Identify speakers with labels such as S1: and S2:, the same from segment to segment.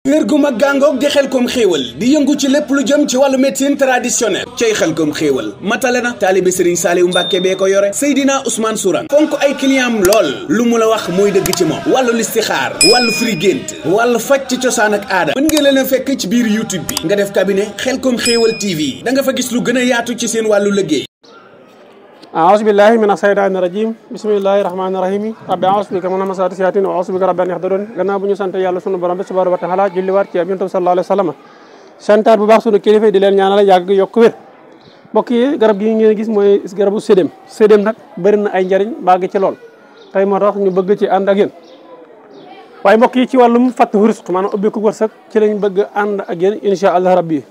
S1: wér gu mag gàngoog di Xelcom xéewal di yëngu ci lépp lu jëm ci wàllu médecine traditionnelle cay Xelcom xéewal matale na taalibe Serigne Saliou Mbàkke bee ko yore Seydina Ousmane Sourang fonk ay clientam lool lu mu la wax mooy dëgg ci moom wàllu listixaar wàllu firi gént wàllu faj ci cosaan ak aada mën ngeen leen a fekk ci biir YouTube bi nga def cabinet Xelcom xéewal TV da nga fa gis lu gën a yaatu ci seen wàllu liggéey.
S2: أعوذ بالله من الشيطان الرجيم بسم الله الرحمن الرحيم ربي أعوذ بك من همزات الشياطين وأعوذ بك رب أن يحضرون gannaaw bu ñu sant yàlla sunu borom bi subhanahu wa taala julliwaat ci Yonent bi sallallahu alayhi wa sallam santaat bu baax sunu kilifa di leen ñaanal yàgg yokk wér mbokk yi garab gi ngeen gis mooy garabu sédem nag bëri na ay njariñ bàgg ci lool tey moo tax ñu bëgg ci ànd ak yéen waaye mbokk yi ci wàllum fathu rizq maanaam ubbi ko wërsëg ci lañ bëgg ànd ak yéen insha allah rabbi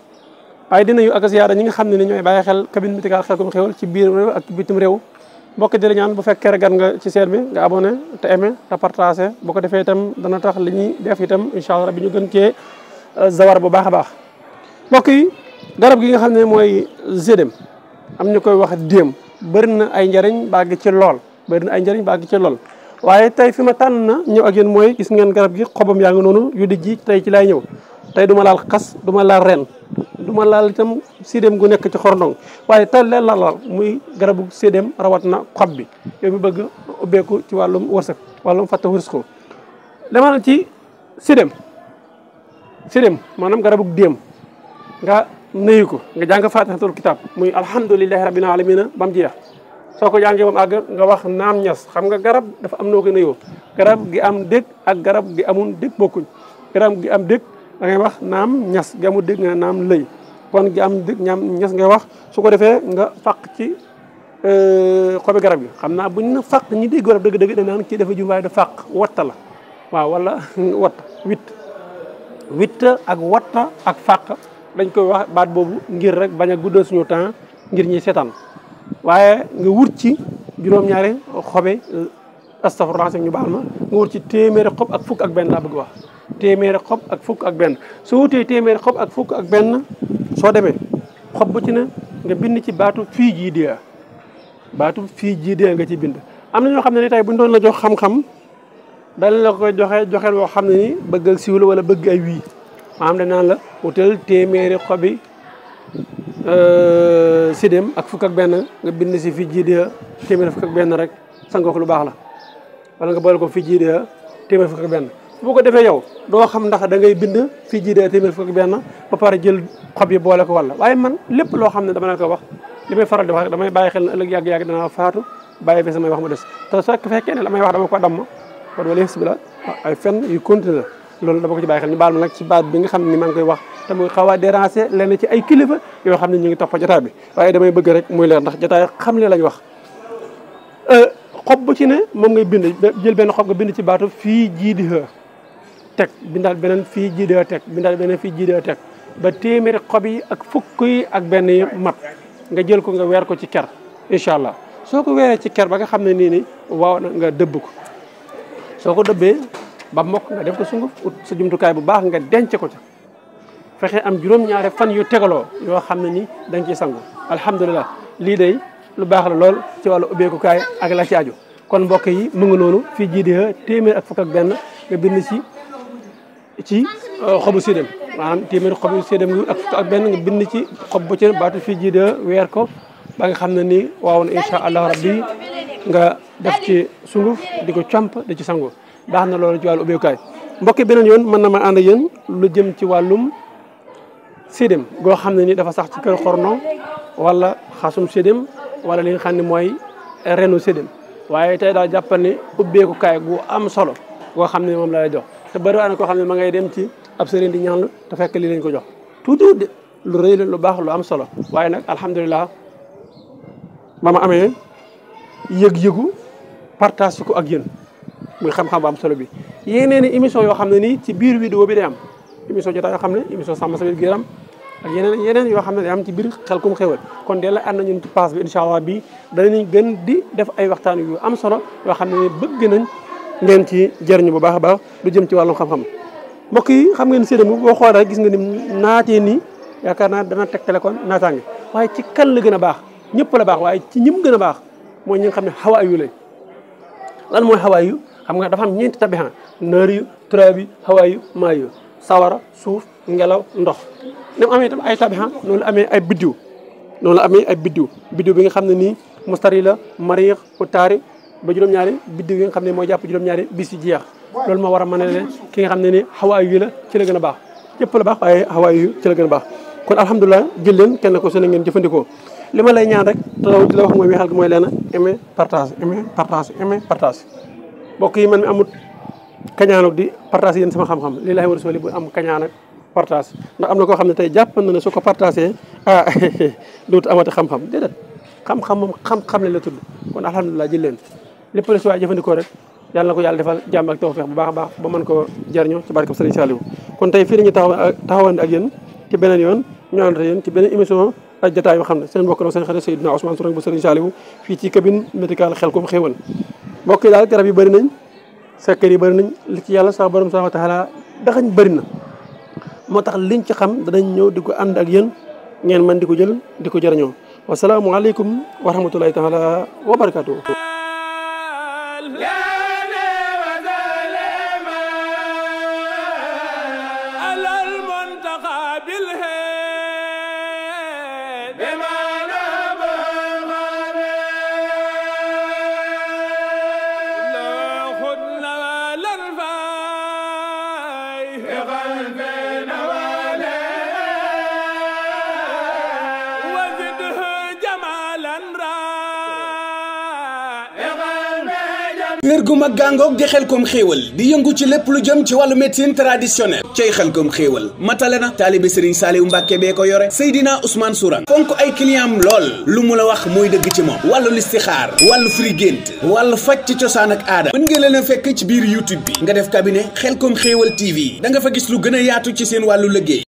S2: waaye dinañu ak ziyaara ñi nga xam ne ni ñooy bàyyi xel cabinet médical Xelcom xéewal ci biir réew ak bitim réew mbokk di la ñaan bu fekkee gan nga ci seen bi nga abonné te aimé te partagé bu ko defee itam dana tax li ñuy def itam incha allah bi ñu gën cee zawar bu baax a baax mbokk yi garab gi nga xam ne mooy sédem am ñu koy wax déem bëri na ay njariñ bàgg ci lool waaye tey fi ma tànn na ñëw ak yéen mooy gis ngeen garab gi xobam yaa ngi noonu yu dijji tey ci laay ñëw tey du ma laal xas du ma laal ren du ma laal itam sédem gu nekk ci xorndong waaye tey leen laal muy garabu sédem rawat na xob bi yow mi bëgg ubbeeku ci wàllum wërsëg wàllum fatta wërsëg demal ci sédem maanaam garabu déem nga nuyu ko nga jàng faatixatul kitaab muy alhamdulilahi rabbil alamina ba mu jeex soo ko jàngee ba mu àgg nga wax naam ñas xam nga garab dafa am noo ko nuyoo garab gi am dëgg ak garab gi amul dëgg bokkuñ garab gi am dëgg da ngay wax naam ñas gi amul dëgg nga naam lëy kon gi am dëgg ñaam ñas ngay wax su ko defee nga fàq ci xobi garab gi xam naa buñ na fàq ñi dégg garab dëgg-dëgg da naan kii dafa jum waaye da fàq watta la waaw wala watta witt ak watta ak fàq dañ koy wax baat boobu ngir rek bañ a guddal suñu temps ngir ñi seetaan waaye nga wut ci juróom-ñaari xobe astafurlah ñu baal ma nga wut ci téeméeri xob ak fukk ak benn laa bëgg wax téeméeri xob ak fukk ak benn soo wutee téeméeri xob ak fukk ak benn soo demee xob bu ci ne nga bind ci baatu fii jii dee nga ci bind am na ñoo xam ne ni tey bu ñu doon la jox xam-xam dañ la koy joxeel woo xam ne ni bëgg ak siiw la wala bëgg ay wii maanaam dañ naan la wutal téeméeri xobi sédem ak fukk ak benn nga bind si fii jii dee téeméeri fukk ak benn rek sangoo ko lu baax la wala nga boole ko fii jii dee téeméeri fukk ak benn boo ko defee yow doo xam ndax da ngay bind fii jii dee téeméer fukk ak benn ba pare jël xob yi boole ko walla waaye man lépp loo xam ne dama leen ko wax li may faral di wax rek damay bàyyi xel ne ëllëg yàgg-yàgg danaa faatu bàyyi fi samay wax mu des te soo fekkee ne damay wax dama ko damm kon wala si bi la ay fen yu continue la loolu dama ko ci bàyyi xel ñu baal ma nag ci baat bi nga xam ne ni maa ngi koy wax te muy xaw a déranger lenn ci ay kilifa yoo xam ne ñu ngi topp jotaay bi waaye damay bëgg rek muy leer ndax jotaay xam li lañ wax xob bu ci ne moom ngay bind jël benn xob nga bind ci baatu fii jii di teg bindaal beneen fii jiidee teg bindaal beneen fii jiidee teg ba téeméeri xob yi ak fukk yi ak benn yi mat nga jël ko nga weer ko ci ker incha allah soo ko weeree ci ker ba nga xam ne nii ni waaw na nga dëbb ko soo ko dëbbee ba mokk nga def ko sunguf ut sa jumtukaay bu baax nga denc ko ca fexe am juróom-ñaari fan yu tegaloo yoo xam ne ni dañ ciy sangu alhamdulilah lii day lu baax la lool ci wàllu ubbeekukaay ak la ci aju kon mbokk yi mu ngi noonu fii jiidee téeméer ak fukk ak benn nga bind ci xobu sédem maanaam téeméeri xobu sédem ngi ak fukk ak benn nga bind ci xob bu ci baatu fii ji de weer ko ba nga xam ne ni waaw na incha allah rabbi nga def ci sunguf di ko comp di ci sangu baax na loolu ci wàllu ubbeekukaay mbokki beneen yoon mën na ma ànd yéen lu jëm ci wàllum sédem goo xam ne ni dafa sax ci kër xorno wala xasum sédem wala li nga xam ne mooy renu sédem waaye tey daal jàppal ne ubbeekukaay gu am solo goo xam ne moom la lay jox te bëri na koo xam ne ma ngay dem ci ab sëriñ di ñaan te fekk lii lañ ko jox tuuti de lu rëy la lu baax lu am solo waaye nag alhamdulilah ba ma amee yëg-yëgu partage ko ak yéen muy xam-xam bu am solo bi yeneen i émission yoo xam ne nii ci biir vidéo bi day am émission jotaay yoo xam ne émission sàmm sa wér gu yaram ak yeneen yoo xam ne day am ci biir Xelcom xéewal kon de la ànd nañu ci pass bi incha allah bi danañ gën di def ay waxtaan yu am solo yoo xam ne ni bëgg nañ ngeen ci jëriñu bu baax a baax lu jëm ci wàllum xam-xam mbokk yi xam ngeen sédem boo xoolee rek gis nga ni naatee nii yaakaar naa dana tegtale kon naataange waaye ci kan la gën a baax ñëpp la baax waaye ci ñim gën a baax mooy ñi nga xam ne xawaa yu lañ lan mooy xawaa yu xam nga dafa am ñeenti tabihan naar yu turaab yu xawaa yu maa yu sawara suuf ngelaw ndox ni mu amee itam ay tabiha noonu la amee ay biddiw biddiw bi nga xam ne nii mustari la mariix utaari ba juróom-ñaari biddiw yi nga xam ne mooy jàpp juróom-ñaari bis yi jeex loolu moo war a mën a leen ki nga xam ne ni xawaayu yi la ci la gën a baax yëpp la baax waaye xawaayu yi ci la gën a baax kon alhamdulilah jël leen kenn ko su ne ngeen jëfandikoo li ma lay ñaan rek te di la wax mooy weexal gi mooy leen aimer partage mbokk yi man mi amut kañaanuk di partage yéen sama xam-xam lii laay war a soli bu am kañaan ak partage ndax am na koo xam ne tey jàpp na ne su ko partagé dootu amati xam-xam déedéet xam-xam moom xam-xam ne la tudd kon alhamdulilah jël leen lépp la si waay jëfandikoo rek yàlla na ko yàlla defal jàmm ak tawfeex bu baax a baax ba mën ko jariñoo ci barkeb Sëriñ Saliou kon tey fii la ñu taxawande ak yéen ci beneen yoon ñu àndate yéen ci beneen émission ak jotaay yoo xam ne seen mbokk la seen xarit Seydina Ousmane Sourang bu Sëriñ Saliou fii ci cabine médicale Xelcom xéewal mbokk yi daal garab yi bëri nañ secret yi bëri nañ li ci yàlla sax borom subhanahu wa taala daxañ bëri na moo tax liñ ci xam danañ ñëw di ko ànd ak yéen ngeen mën di ko jël di ko jëriñoo wasalaamualeykum wa rahmatulahi taala wa barakatuh
S1: kër gu mag gàngoog di Xelcom xéewal di yëngu ci lépp lu jëm ci wàllu médecine traditionnelle cay Xelcom xéewal matale na taalibe Serigne Saliou Mbacke bee ko yore Seydina Ousmane Sourang fonk ay client lool lu mu la wax mooy dëgg ci moom wàllu listixaar wàllu firi gént wàllu faj ci cosaan ak aada mën ngeen leen a fekk ci biir YouTube bi nga def cabinet Xelcom xéewal TV da nga fa gis lu gën a yaatu ci seen wàllu liggéey